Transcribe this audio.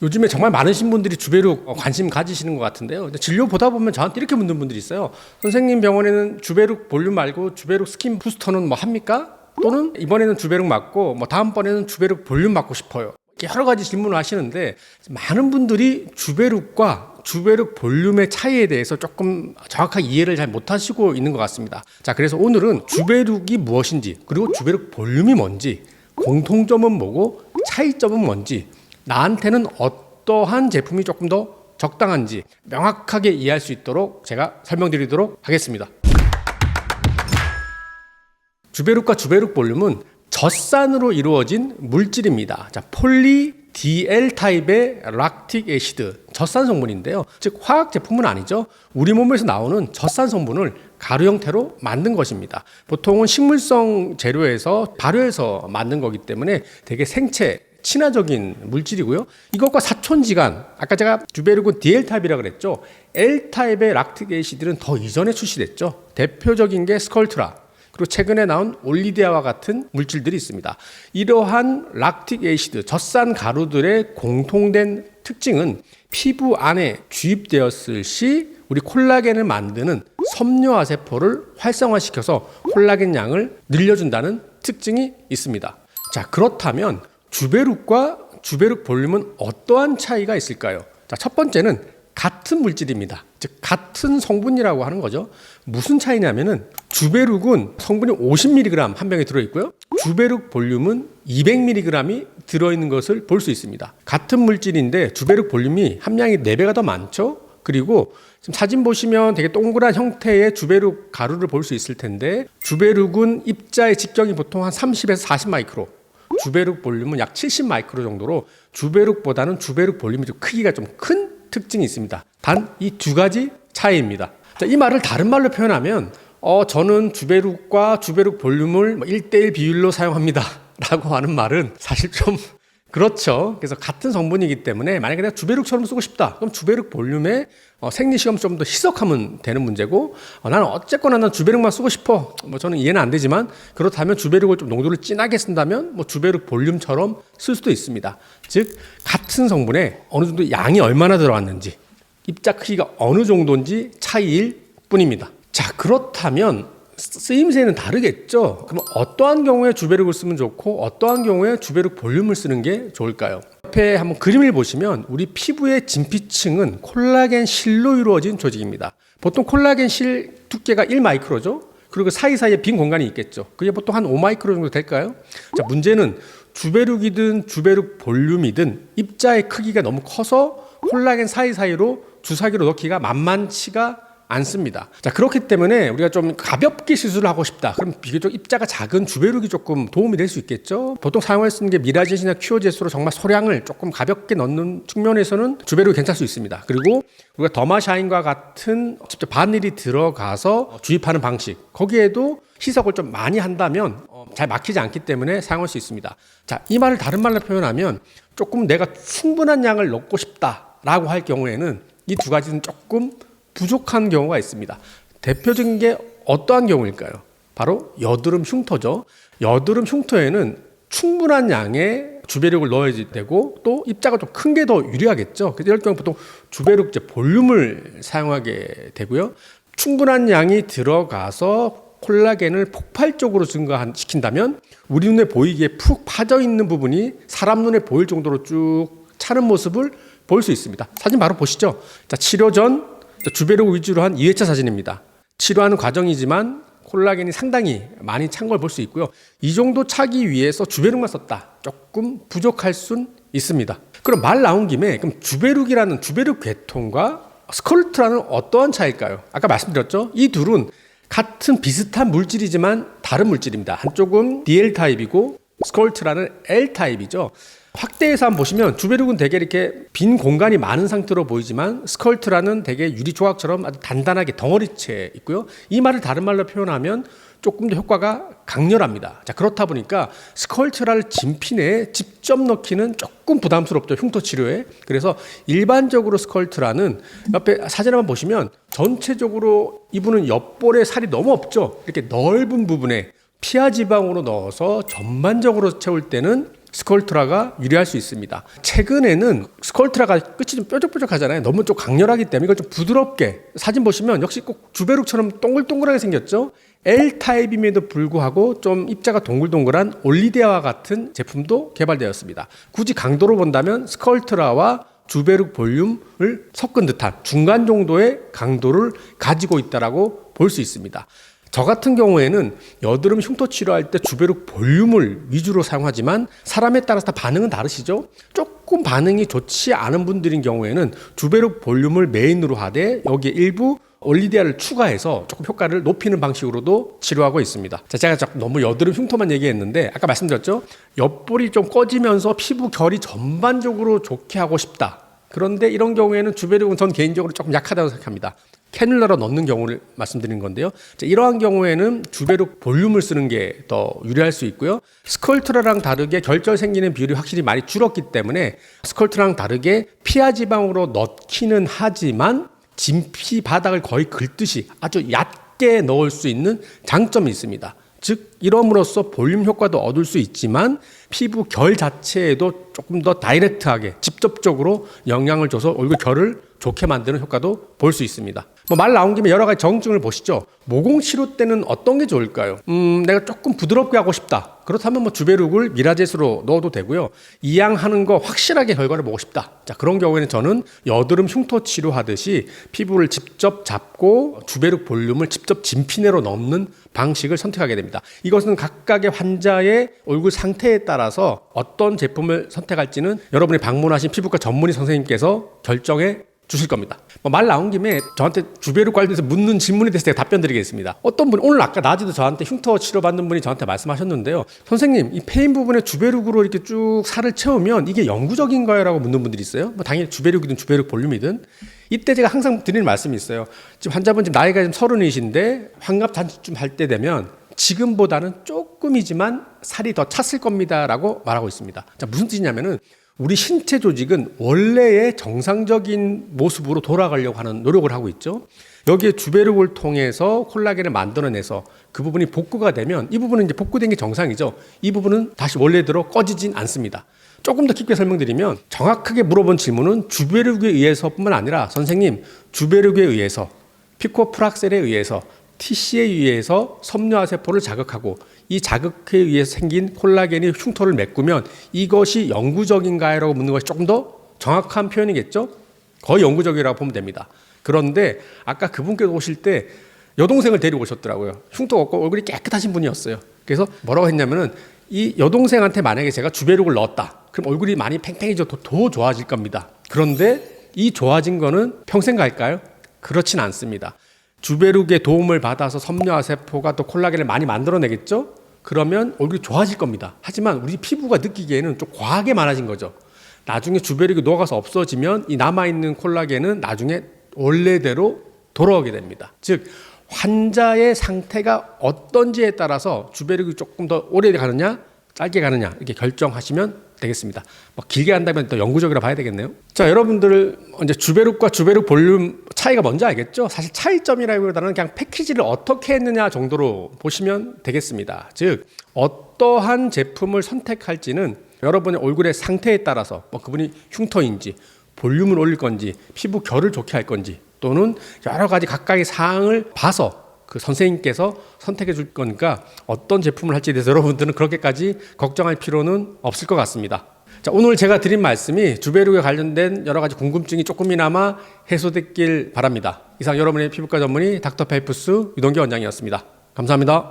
요즘에 정말 많으신 분들이 주베룩 관심 가지시는 것 같은데요. 근데 진료 보다 보면 저한테 이렇게 묻는 분들이 있어요. 선생님 병원에는 주베룩 볼륨 말고 주베룩 스킨 부스터는 뭐 합니까? 또는 이번에는 주베룩 맞고 뭐 다음번에는 주베룩 볼륨 맞고 싶어요. 이렇게 여러 가지 질문을 하시는데 많은 분들이 주베룩과 주베룩 볼륨의 차이에 대해서 조금 정확하게 이해를 잘 못하시고 있는 것 같습니다. 자, 그래서 오늘은 주베룩이 무엇인지 그리고 주베룩 볼륨이 뭔지 공통점은 뭐고 차이점은 뭔지 나한테는 어떠한 제품이 조금 더 적당한지 명확하게 이해할 수 있도록 제가 설명드리도록 하겠습니다. 주베룩과 주베룩 볼륨은 젖산으로 이루어진 물질입니다. 자, 폴리 DL 타입의 락틱 애시드, 젖산 성분인데요. 즉 화학 제품은 아니죠. 우리 몸에서 나오는 젖산 성분을 가루 형태로 만든 것입니다. 보통은 식물성 재료에서 발효해서 만든 거기 때문에 되게 생체 친화적인 물질이고요. 이것과 사촌지간, 아까 제가 주베룩은 DL 타입이라고 그랬죠. L 타입의 락틱 애시드는 더 이전에 출시됐죠. 대표적인 게 스컬트라, 그리고 최근에 나온 올리데아와 같은 물질들이 있습니다. 이러한 락틱 애시드, 젖산 가루들의 공통된 특징은 피부 안에 주입되었을 시 우리 콜라겐을 만드는 섬유화 세포를 활성화시켜서 콜라겐 양을 늘려준다는 특징이 있습니다. 자, 그렇다면 주베룩과 주베룩 볼륨은 어떠한 차이가 있을까요? 자, 첫 번째는 같은 물질입니다. 즉 같은 성분이라고 하는 거죠. 무슨 차이냐면은 주베룩은 성분이 50mg 한 병에 들어있고요. 주베룩 볼륨은 200mg이 들어있는 것을 볼 수 있습니다. 같은 물질인데 주베룩 볼륨이 함량이 4배가 더 많죠. 그리고 지금 사진 보시면 되게 동그란 형태의 주베룩 가루를 볼 수 있을 텐데 주베룩은 입자의 직경이 보통 한 30에서 40 마이크로, 주베룩 볼륨은 약 70 마이크로 정도로 주베룩보다는 주베룩 볼륨이 좀 크기가 좀 큰 특징이 있습니다. 단 이 두 가지 차이입니다. 자, 이 말을 다른 말로 표현하면 저는 주베룩과 주베룩 볼륨을 1:1 비율로 사용합니다 라고 하는 말은 사실 좀 그렇죠. 그래서 같은 성분이기 때문에 만약에 내가 주베룩처럼 쓰고 싶다 그럼 주베룩 볼륨의 생리시험 좀 더 희석하면 되는 문제고 나는 어쨌거나 난 주베룩만 쓰고 싶어 저는 이해는 안 되지만 그렇다면 주베룩을 좀 농도를 진하게 쓴다면 주베룩 볼륨처럼 쓸 수도 있습니다. 즉 같은 성분에 어느 정도 양이 얼마나 들어갔는지 입자 크기가 어느 정도인지 차이일 뿐입니다. 자, 그렇다면 쓰임새는 다르겠죠. 그럼 어떠한 경우에 주베룩을 쓰면 좋고 어떠한 경우에 주베룩 볼륨을 쓰는 게 좋을까요? 옆에 한번 그림을 보시면 우리 피부의 진피층은 콜라겐 실로 이루어진 조직입니다. 보통 콜라겐 실 두께가 1마이크로죠. 그리고 사이사이에 빈 공간이 있겠죠. 그게 보통 한 5마이크로 정도 될까요? 자, 문제는 주베룩이든 주베룩 볼륨이든 입자의 크기가 너무 커서 콜라겐 사이사이로 주사기로 넣기가 만만치가 않습니다. 자, 그렇기 때문에 우리가 좀 가볍게 시술을 하고 싶다. 그럼 비교적 입자가 작은 주베룩이 조금 도움이 될 수 있겠죠. 보통 사용할 수 있는 게 미라젯이나 큐어젯으로 정말 소량을 조금 가볍게 넣는 측면에서는 주베룩이 괜찮을 수 있습니다. 그리고 우리가 더마샤인과 같은 직접 바늘이 들어가서 주입하는 방식, 거기에도 희석을 좀 많이 한다면 잘 막히지 않기 때문에 사용할 수 있습니다. 자, 이 말을 다른 말로 표현하면 조금 내가 충분한 양을 넣고 싶다라고 할 경우에는 이 두 가지는 조금 부족한 경우가 있습니다. 대표적인 게 어떠한 경우일까요? 바로 여드름 흉터죠. 여드름 흉터에는 충분한 양의 주베룩을 넣어야 되고 또 입자가 좀 큰 게 더 유리하겠죠. 그래서 이럴 경우 보통 주베룩 볼륨을 사용하게 되고요. 충분한 양이 들어가서 콜라겐을 폭발적으로 증가시킨다면 우리 눈에 보이기에 푹 파져 있는 부분이 사람 눈에 보일 정도로 쭉 차는 모습을 볼 수 있습니다. 사진 바로 보시죠. 자, 치료 전 주베룩 위주로 한 2회차 사진입니다. 치료하는 과정이지만 콜라겐이 상당히 많이 찬 걸 볼 수 있고요. 이 정도 차기 위해서 주베룩만 썼다. 조금 부족할 순 있습니다. 그럼 말 나온 김에 그럼 주베룩이라는 주베룩 계통과 스컬트라는 어떠한 차이일까요? 아까 말씀드렸죠. 이 둘은 같은 비슷한 물질이지만 다른 물질입니다. 한쪽은 DL 타입이고 스컬트라는 L 타입이죠. 확대해서 한번 보시면 주베룩은 되게 이렇게 빈 공간이 많은 상태로 보이지만 스컬트라는 되게 유리 조각처럼 아주 단단하게 덩어리째 있고요. 이 말을 다른 말로 표현하면 조금 더 효과가 강렬합니다. 자, 그렇다 보니까 스컬트라를 진피 내에 직접 넣기는 조금 부담스럽죠. 흉터 치료에. 그래서 일반적으로 스컬트라는 옆에 사진 한번 보시면 전체적으로 이분은 옆볼에 살이 너무 없죠. 이렇게 넓은 부분에 피하 지방으로 넣어서 전반적으로 채울 때는 스컬트라가 유리할 수 있습니다. 최근에는 스컬트라가 끝이 좀 뾰족뾰족하잖아요. 너무 좀 강렬하기 때문에 이걸 좀 부드럽게, 사진 보시면 역시 꼭 주베룩처럼 동글동글하게 생겼죠. L타입임에도 불구하고 좀 입자가 동글동글한 올리데아와 같은 제품도 개발되었습니다. 굳이 강도로 본다면 스컬트라와 주베룩 볼륨을 섞은 듯한 중간 정도의 강도를 가지고 있다라고 볼 수 있습니다. 저 같은 경우에는 여드름 흉터 치료할 때 주베룩 볼륨을 위주로 사용하지만 사람에 따라서 다 반응은 다르시죠? 조금 반응이 좋지 않은 분들인 경우에는 주베룩 볼륨을 메인으로 하되 여기에 일부 올리데아를 추가해서 조금 효과를 높이는 방식으로도 치료하고 있습니다. 자, 제가 너무 여드름 흉터만 얘기했는데 아까 말씀드렸죠? 옆볼이 좀 꺼지면서 피부 결이 전반적으로 좋게 하고 싶다. 그런데 이런 경우에는 주베룩은 전 개인적으로 조금 약하다고 생각합니다. 캐뉼라로 넣는 경우를 말씀드리는 건데요. 자, 이러한 경우에는 주베룩 볼륨을 쓰는 게 더 유리할 수 있고요. 스컬트라랑 다르게 결절 생기는 비율이 확실히 많이 줄었기 때문에 스컬트라랑 다르게 피하 지방으로 넣기는 하지만 진피 바닥을 거의 긁듯이 아주 얕게 넣을 수 있는 장점이 있습니다. 즉 이럼으로써 볼륨 효과도 얻을 수 있지만 피부 결 자체에도 조금 더 다이렉트하게 직접적으로 영향을 줘서 얼굴 결을 좋게 만드는 효과도 볼 수 있습니다. 말 나온 김에 여러 가지 정증을 보시죠. 모공 치료 때는 어떤 게 좋을까요? 내가 조금 부드럽게 하고 싶다. 그렇다면 주베룩을 미라젯으로 넣어도 되고요. 이양하는 거 확실하게 결과를 보고 싶다. 자, 그런 경우에는 저는 여드름 흉터 치료하듯이 피부를 직접 잡고 주베룩 볼륨을 직접 진피내로 넣는 방식을 선택하게 됩니다. 이것은 각각의 환자의 얼굴 상태에 따라서 어떤 제품을 선택할지는 여러분이 방문하신 피부과 전문의 선생님께서 결정해 주실 겁니다. 말 나온 김에 저한테 주베룩 관련해서 묻는 질문에 대해서 제가 답변 드리겠습니다. 어떤 분, 오늘 아까 낮에도 저한테 흉터 치료받는 분이 저한테 말씀하셨는데요. 선생님, 이 페인 부분에 주베룩으로 이렇게 쭉 살을 채우면 이게 영구적인가요? 라고 묻는 분들이 있어요. 당연히 주베룩이든 주베룩 볼륨이든. 이때 제가 항상 드리는 말씀이 있어요. 지금 환자분 지금 나이가 지금 30이신데 환갑 잔치쯤 할 때 되면 지금보다는 조금이지만 살이 더 찼을 겁니다. 라고 말하고 있습니다. 자, 무슨 뜻이냐면은 우리 신체 조직은 원래의 정상적인 모습으로 돌아가려고 하는 노력을 하고 있죠. 여기에 주베룩을 통해서 콜라겐을 만들어내서 그 부분이 복구가 되면 이 부분은 이제 복구된 게 정상이죠. 이 부분은 다시 원래대로 꺼지진 않습니다. 조금 더 깊게 설명드리면 정확하게 물어본 질문은 주베룩에 의해서뿐만 아니라 선생님, 주베룩에 의해서 피코프락셀에 의해서 TC에 의해서 섬유화세포를 자극하고 이 자극에 의해서 생긴 콜라겐이 흉터를 메꾸면 이것이 영구적인가요? 라고 묻는 것이 조금 더 정확한 표현이겠죠? 거의 영구적이라고 보면 됩니다. 그런데 아까 그분께서 오실 때 여동생을 데리고 오셨더라고요. 흉터가 없고 얼굴이 깨끗하신 분이었어요. 그래서 뭐라고 했냐면은 이 여동생한테 만약에 제가 주베룩을 넣었다. 그럼 얼굴이 많이 팽팽해져 더 좋아질 겁니다. 그런데 이 좋아진 거는 평생 갈까요? 그렇진 않습니다. 주베룩의 도움을 받아서 섬유화세포가 또 콜라겐을 많이 만들어내겠죠? 그러면 얼굴이 좋아질 겁니다. 하지만 우리 피부가 느끼기에는 좀 과하게 많아진 거죠. 나중에 주베룩이 녹아서 없어지면 이 남아있는 콜라겐은 나중에 원래대로 돌아오게 됩니다. 즉 환자의 상태가 어떤지에 따라서 주베룩이 조금 더 오래 가느냐 짧게 가느냐 이렇게 결정하시면 되겠습니다. 길게 한다면 또 영구적이라 봐야 되겠네요. 자, 여러분들 이제 주베룩과 주베룩 볼륨 차이가 뭔지 알겠죠? 사실 차이점이라기보다는 그냥 패키지를 어떻게 했느냐 정도로 보시면 되겠습니다. 즉 어떠한 제품을 선택할지는 여러분의 얼굴의 상태에 따라서 그분이 흉터인지 볼륨을 올릴 건지 피부 결을 좋게 할 건지 또는 여러 가지 각각의 사항을 봐서 그 선생님께서 선택해 줄 거니까 어떤 제품을 할지에 대해서 여러분들은 그렇게까지 걱정할 필요는 없을 것 같습니다. 자, 오늘 제가 드린 말씀이 주베룩에 관련된 여러 가지 궁금증이 조금이나마 해소됐길 바랍니다. 이상 여러분의 피부과 전문의 닥터펠프스 유동규 원장이었습니다. 감사합니다.